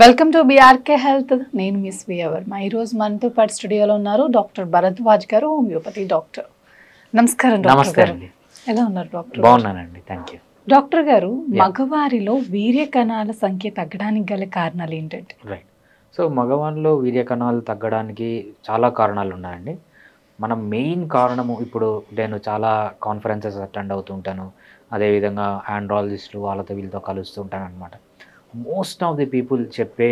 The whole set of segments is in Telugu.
Welcome to BRK health. నేను మిస్ వియవర్మ. ఈరోజు మనతో పాటు స్టూడియోలో ఉన్నారు డాక్టర్ భరద్వాజ్ గారు, హోమియోపతి డాక్టర్. నమస్కారం డాక్టర్ గారు. ఎలా ఉన్నారు డాక్టర్? బాగున్నానండి, థ్యాంక్ యూ. డాక్టర్ గారు, మగవారిలో వీర్య కణాల సంఖ్య తగ్గడానికి గల కారణాలు ఏంటంటే? రైట్. సో మగవాళ్ళలో వీర్య కణాలు తగ్గడానికి చాలా కారణాలు ఉన్నాయండి. మనం మెయిన్ కారణము, ఇప్పుడు నేను చాలా కాన్ఫరెన్సెస్ అటెండ్ అవుతుంటాను, అదేవిధంగా ఆండ్రాలజిస్టులు వాళ్ళతో వీళ్ళతో కలుస్తూ ఉంటాను అనమాట. మోస్ట్ ఆఫ్ ది పీపుల్ చెప్పే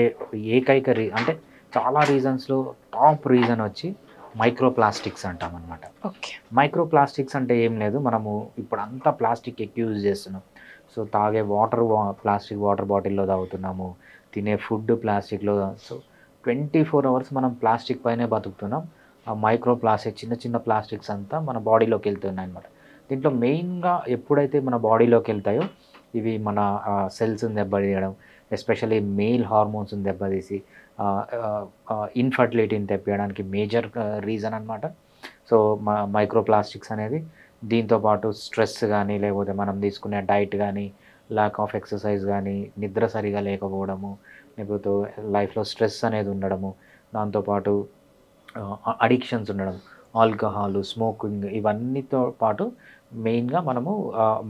ఏకైక అంటే చాలా రీజన్స్లో టాప్ రీజన్ వచ్చి మైక్రోప్లాస్టిక్స్ అంటామన్నమాట. ఓకే. మైక్రోప్లాస్టిక్స్ అంటే ఏం లేదు, మనము ఇప్పుడు అంతా ప్లాస్టిక్ ఎక్కువ యూజ్ చేస్తున్నాం. సో తాగే వాటర్ ప్లాస్టిక్ వాటర్ బాటిల్లో తాగుతున్నాము, తినే ఫుడ్ ప్లాస్టిక్లో. సో 24 అవర్స్ మనం ప్లాస్టిక్ పైనే బతుకుతున్నాం. ఆ మైక్రో ప్లాస్టిక్, చిన్న చిన్న ప్లాస్టిక్స్ అంతా మన బాడీలోకి వెళ్తున్నాయి అనమాట. దీంట్లో మెయిన్గా ఎప్పుడైతే మన బాడీలోకి వెళ్తాయో ఇవి మన సెల్స్ని దెబ్బతీయడం, ఎస్పెషల్లీ మెయిల్ హార్మోన్స్ని దెబ్బతీసి ఇన్ఫర్టిలిటీని తెప్పించడానికి మేజర్ రీజన్ అనమాట. సో మైక్రోప్లాస్టిక్స్ అనేది దీంతోపాటు స్ట్రెస్ కానీ, లేకపోతే మనం తీసుకునే డైట్ కానీ, ల్యాక్ ఆఫ్ ఎక్సర్సైజ్ కానీ, నిద్ర సరిగా లేకపోవడము, లేకపోతే లైఫ్లో స్ట్రెస్ అనేది ఉండడము, దాంతోపాటు అడిక్షన్స్ ఉండడం, ఆల్కహాల్, స్మోకింగ్, ఇవన్నీతో పాటు మెయిన్గా మనము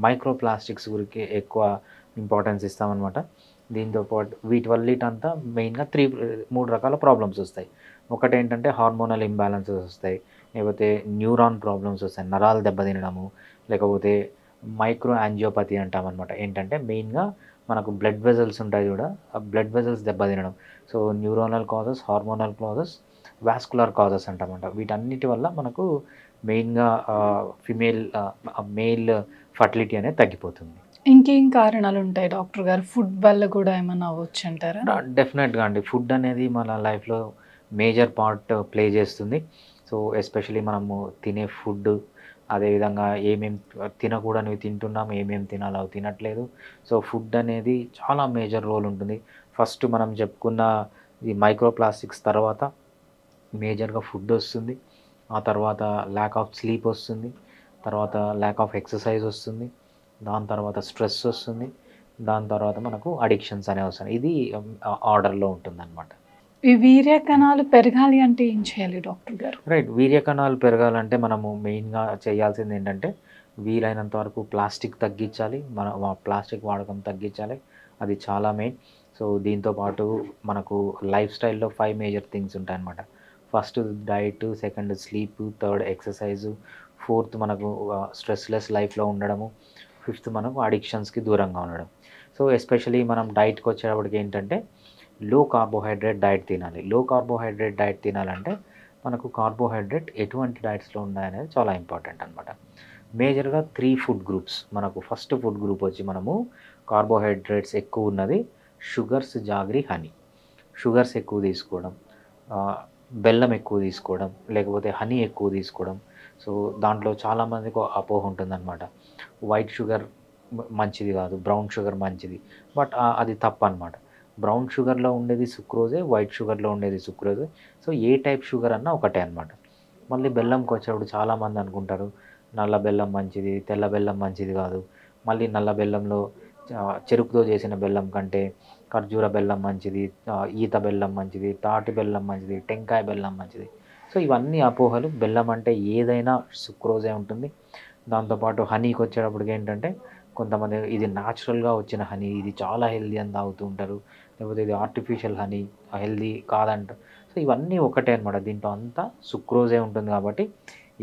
మైక్రోప్లాస్టిక్స్ గురించి ఎక్కువ ఇంపార్టెన్స్ ఇస్తామన్నమాట. దీంతోపాటు వీటి వల్లిటంతా మెయిన్గా మూడు రకాల ప్రాబ్లమ్స్ వస్తాయి. ఒకటి ఏంటంటే హార్మోనల్ ఇంబ్యాలెన్సెస్ వస్తాయి, లేకపోతే న్యూరాన్ ప్రాబ్లమ్స్ వస్తాయి, నరాలు దెబ్బతినడము, లేకపోతే మైక్రో యాంజియోపతి అంటామన్నమాట. ఏంటంటే మెయిన్గా మనకు బ్లడ్ వెజల్స్ ఉంటాయి కూడా, ఆ బ్లడ్ వెజల్స్ దెబ్బతినడం. So neuronal causes, hormonal causes, vascular causes అంటామంట. వీటన్నిటి వల్ల మనకు మెయిన్గా మేల్ ఫర్టిలిటీ అనేది తగ్గిపోతుంది. ఇంకేం కారణాలు ఉంటాయి డాక్టర్ గారు? ఫుడ్ వల్ల కూడా ఏమైనా అవ్వచ్చు అంటారా? డెఫినెట్గా అండి, ఫుడ్ అనేది మన లైఫ్లో మేజర్ పార్ట్ ప్లే చేస్తుంది. సో ఎస్పెషలీ మనము తినే ఫుడ్, అదేవిధంగా ఏమేమి తినకూడనివి తింటున్నాం, ఏమేమి తినాలో అవి తినట్లేదు. సో ఫుడ్ అనేది చాలా మేజర్ రోల్ ఉంటుంది. ఫస్ట్ మనం చెప్పుకున్న ఈ మైక్రోప్లాస్టిక్స్ తర్వాత మేజర్గా ఫుడ్ వస్తుంది, ఆ తర్వాత ల్యాక్ ఆఫ్ స్లీప్ వస్తుంది, తర్వాత ల్యాక్ ఆఫ్ ఎక్సర్సైజ్ వస్తుంది, దాని తర్వాత స్ట్రెస్ వస్తుంది, దాని తర్వాత మనకు అడిక్షన్స్ అనేవి వస్తాయి. ఇది ఆర్డర్లో ఉంటుందన్నమాట. ఈ వీర్య కణాలు పెరగాలి అంటే ఏం చేయాలి డాక్టర్ గారు? రైట్. వీర్య కణాలు పెరగాలంటే మనము మెయిన్గా చేయాల్సింది ఏంటంటే వీలైనంత వరకు ప్లాస్టిక్ తగ్గించాలి, ప్లాస్టిక్ వాడకం తగ్గించాలి, అది చాలా మెయిన్. సో దీంతోపాటు మనకు లైఫ్ స్టైల్లో 5 మేజర్ థింగ్స్ ఉంటాయన్నమాట. First diet, second sleep, third exercise, fourth మనకు స్ట్రెస్లెస్ లైఫ్లో ఉండడము, ఫిఫ్త్ మనకు అడిక్షన్స్కి దూరంగా ఉండడం. సో ఎస్పెషలీ మనం డైట్కి వచ్చేటప్పటికి ఏంటంటే లో కార్బోహైడ్రేట్ డైట్ తినాలి. లో కార్బోహైడ్రేట్ డైట్ తినాలంటే మనకు కార్బోహైడ్రేట్ ఎటువంటి డైట్స్లో ఉన్నాయనేది చాలా ఇంపార్టెంట్ అనమాట. మేజర్గా 3 ఫుడ్ గ్రూప్స్ మనకు. ఫస్ట్ ఫుడ్ గ్రూప్ వచ్చి మనము కార్బోహైడ్రేట్స్ ఎక్కువ ఉన్నది షుగర్స్, జాగరీ, హనీ. షుగర్స్ ఎక్కువ తీసుకోవడం, బెల్లం ఎక్కువ తీసుకోవడం, లేకపోతే హనీ ఎక్కువ తీసుకోవడం. సో దాంట్లో చాలామందికి అపోహ ఉంటుందన్నమాట, వైట్ షుగర్ మంచిది కాదు, బ్రౌన్ షుగర్ మంచిది. బట్ అది తప్పు అనమాట. బ్రౌన్ షుగర్లో ఉండేది సుక్రోజే, వైట్ షుగర్లో ఉండేది సుక్రోజే. సో ఏ టైప్ షుగర్ అన్నా ఒకటే అనమాట. మళ్ళీ బెల్లంకి వచ్చేప్పుడు చాలామంది అనుకుంటారు నల్ల బెల్లం మంచిది, తెల్ల బెల్లం మంచిది కాదు. మళ్ళీ నల్ల బెల్లంలో చెరుకుతో చేసిన బెల్లం కంటే ఖర్జూర బెల్లం మంచిది, ఈత బెల్లం మంచిది, తాటి బెల్లం మంచిది, టెంకాయ బెల్లం మంచిది. సో ఇవన్నీ అపోహలు. బెల్లం అంటే ఏదైనా సుక్రోజే ఉంటుంది. దాంతోపాటు హనీకి వచ్చేటప్పటికి ఏంటంటే కొంతమంది ఇది న్యాచురల్గా వచ్చిన హనీ, ఇది చాలా హెల్దీ అని తాగుతూ ఉంటారు, లేకపోతే ఇది ఆర్టిఫిషియల్ హనీ, హెల్దీ కాదంటారు. సో ఇవన్నీ ఒకటే అనమాట. దీంట్లో అంతా సుక్రోజే ఉంటుంది కాబట్టి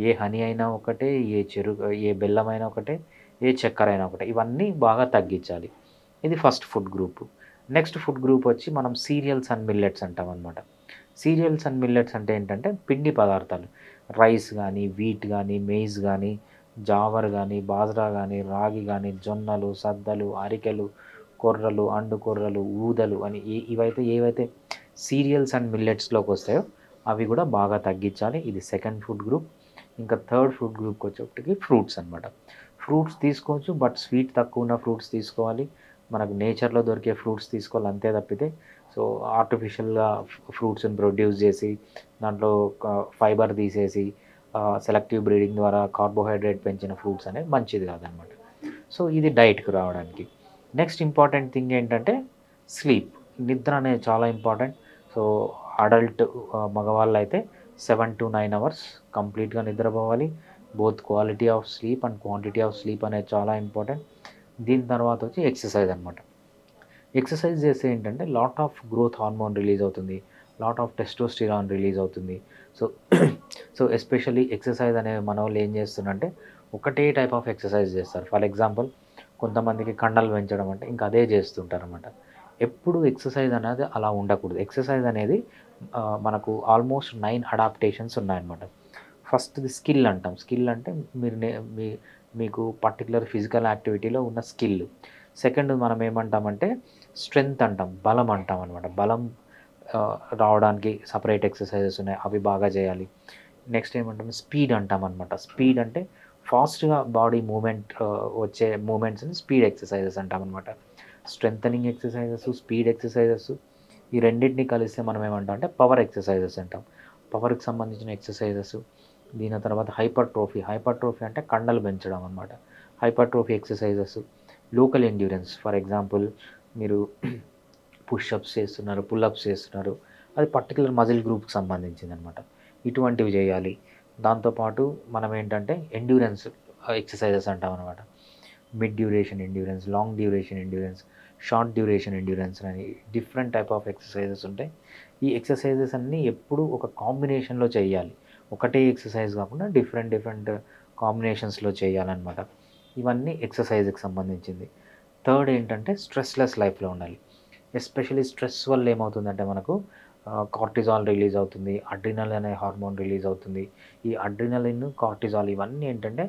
ఏ హనీ అయినా ఒకటే, ఏ బెల్లం అయినా ఒకటే, ఏ చక్కెర అయినా ఒకటే. ఇవన్నీ బాగా తగ్గించాలి. ఇది first food group. Next food group వచ్చి మనం సీరియల్స్ అండ్ మిల్లెట్స్ అంటాం అనమాట. సీరియల్స్ అండ్ మిల్లెట్స్ అంటే ఏంటంటే పిండి పదార్థాలు. రైస్ కానీ, వీట్ కానీ, మెయిజ్ కానీ, జావర్ కానీ, బాజ్రా కానీ, రాగి కానీ, జొన్నలు, సద్దలు, అరికెలు, కొర్రలు, అండు కొర్రలు, ఊదలు అని ఏవైతే సీరియల్స్ అండ్ మిల్లెట్స్లోకి వస్తాయో అవి కూడా బాగా తగ్గించాలి. ఇది సెకండ్ ఫుడ్ గ్రూప్. ఇంకా థర్డ్ ఫుడ్ గ్రూప్కి వచ్చేప్పటికి ఫ్రూట్స్ అనమాట. ఫ్రూట్స్ తీసుకోవచ్చు, బట్ స్వీట్ తక్కువ ఉన్న ఫ్రూట్స్ తీసుకోవాలి. మనకు నేచర్లో దొరికే ఫ్రూట్స్ తీసుకోవాలి, అంతే తప్పితే సో ఆర్టిఫిషియల్గా ఫ్రూట్స్ని ప్రొడ్యూస్ చేసి దాంట్లో ఫైబర్ తీసేసి సెలెక్టివ్ బ్రీడింగ్ ద్వారా కార్బోహైడ్రేట్ పెంచిన ఫ్రూట్స్ అనేవి మంచిది కాదనమాట. సో ఇది డైట్కి రావడానికి. నెక్స్ట్ ఇంపార్టెంట్ థింగ్ ఏంటంటే స్లీప్. నిద్ర అనేది చాలా ఇంపార్టెంట్. సో అడల్ట్ మగవాళ్ళు అయితే 7 to 9 అవర్స్ కంప్లీట్గా నిద్రపోవాలి. Both quality of sleep and quantity of sleep అనేది చాలా ఇంపార్టెంట్. దీని తర్వాత వచ్చి ఎక్సర్సైజ్ అనమాట. ఎక్సర్సైజ్ చేస్తే ఏంటంటే lot of growth hormone release అవుతుంది, లాట్ ఆఫ్ టెస్టోస్టిరాన్ రిలీజ్ అవుతుంది. సో సో ఎస్పెషల్లీ ఎక్సర్సైజ్ అనే మన వాళ్ళు ఏం చేస్తున్నారంటే ఒకటే టైప్ ఆఫ్ ఎక్సర్సైజ్ చేస్తారు. ఫర్ ఎగ్జాంపుల్ కొంతమందికి కండలు పెంచడం అంటే ఇంకా అదే చేస్తుంటారు అనమాట. ఎప్పుడు ఎక్సర్సైజ్ అనేది అలా ఉండకూడదు. ఎక్సర్సైజ్ అనేది మనకు ఆల్మోస్ట్ 9 అడాప్టేషన్స్ ఉన్నాయన్నమాట. ఫస్ట్ది స్కిల్ అంటాం. స్కిల్ అంటే మీకు పర్టికులర్ ఫిజికల్ యాక్టివిటీలో ఉన్న స్కిల్. సెకండ్ మనం ఏమంటామంటే స్ట్రెంగ్త్ అంటాం, బలం అంటాం అనమాట. బలం రావడానికి సపరేట్ ఎక్సర్సైజెస్ ఉన్నాయి, అవి బాగా చేయాలి. నెక్స్ట్ ఏమంటాం స్పీడ్ అంటాం అనమాట. స్పీడ్ అంటే ఫాస్ట్గా బాడీ మూమెంట్ వచ్చే మూమెంట్స్ని స్పీడ్ ఎక్సర్సైజెస్ అంటాం అనమాట. స్ట్రెంథనింగ్ ఎక్సర్సైజెస్, స్పీడ్ ఎక్సర్సైజెస్, ఈ రెండింటిని కలిస్తే మనం ఏమంటాం అంటే పవర్ ఎక్సర్సైజెస్ అంటాం. పవర్కి సంబంధించిన ఎక్సర్సైజెస్. దీని తర్వాత హైపర్ట్రోఫీ. హైపర్ట్రోఫీ అంటే కండలు పెంచడం అనమాట. Hypertrophy exercises. Local endurance, for example మీరు పుష్అప్స్ చేస్తున్నారు, పుల్అప్స్ చేస్తున్నారు, అది పర్టికులర్ మజిల్ గ్రూప్కి సంబంధించింది అనమాట. ఇటువంటివి చేయాలి. దాంతోపాటు మనం ఏంటంటే ఎండ్యూరెన్స్ ఎక్సర్సైజెస్ అంటాం అనమాట. Mid duration endurance, long duration endurance, short duration endurance అని డిఫరెంట్ టైప్ ఆఫ్ ఎక్సర్సైజెస్ ఉంటాయి. ఈ ఎక్సర్సైజెస్ అన్నీ ఎప్పుడు ఒక కాంబినేషన్లో చేయాలి. ఒకటే ఎక్సర్సైజ్ కాకుండా డిఫరెంట్ కాంబినేషన్స్లో చేయాలన్నమాట. ఇవన్నీ ఎక్సర్సైజ్కి సంబంధించింది. థర్డ్ ఏంటంటే స్ట్రెస్లెస్ లైఫ్లో ఉండాలి. ఎస్పెషలీ స్ట్రెస్ వల్ల ఏమవుతుందంటే మనకు కార్టిజాల్ రిలీజ్ అవుతుంది, అడ్రినల్ అనే హార్మోన్ రిలీజ్ అవుతుంది. ఈ అడ్రినలిన్, కార్టిజాల్ ఇవన్నీ ఏంటంటే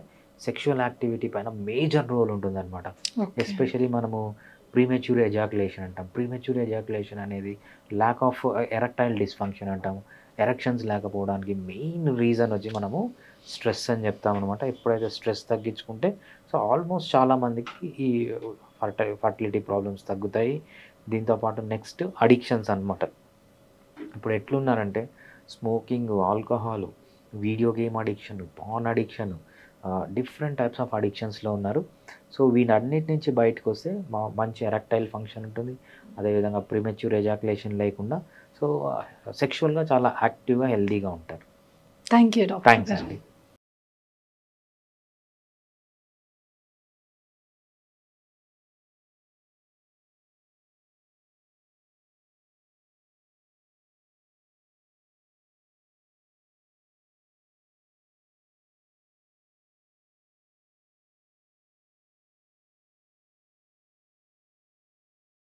సెక్షువల్ యాక్టివిటీ పైన మేజర్ రోల్ ఉంటుందన్నమాట. ఎస్పెషలీ మనము ప్రీమెచ్యూర్ ఎజాకులేషన్ అంటాం. ప్రీమెచ్యూర్ ఎజాకులేషన్ అనేది ల్యాక్ ఆఫ్ ఎరెక్టైల్ డిస్ఫంక్షన్ అంటాము. ఎరెక్షన్స్ లేకపోవడానికి మెయిన్ రీజన్ వచ్చి మనము స్ట్రెస్ అని చెప్తాం అనమాట. ఎప్పుడైతే స్ట్రెస్ తగ్గించుకుంటే సో ఆల్మోస్ట్ చాలామందికి ఈ ఫర్టిలిటీ ప్రాబ్లమ్స్ తగ్గుతాయి. దీంతోపాటు నెక్స్ట్ అడిక్షన్స్ అనమాట. ఇప్పుడు ఎట్లున్నారంటే smoking, alcohol, video game addiction, paan addiction, different types of అడిక్షన్స్లో ఉన్నారు. సో వీటన్నిటి నుంచి బయటకు వస్తే మంచి ఎరెక్టైల్ ఫంక్షన్ ఉంటుంది. అదేవిధంగా ప్రీమెచ్యూర్ ఎజాకులేషన్ లేకుండా సో సెక్షువల్గా చాలా యాక్టివ్గా, హెల్దీగా ఉంటారు. Thank you doctor. థ్యాంక్స్ అండి.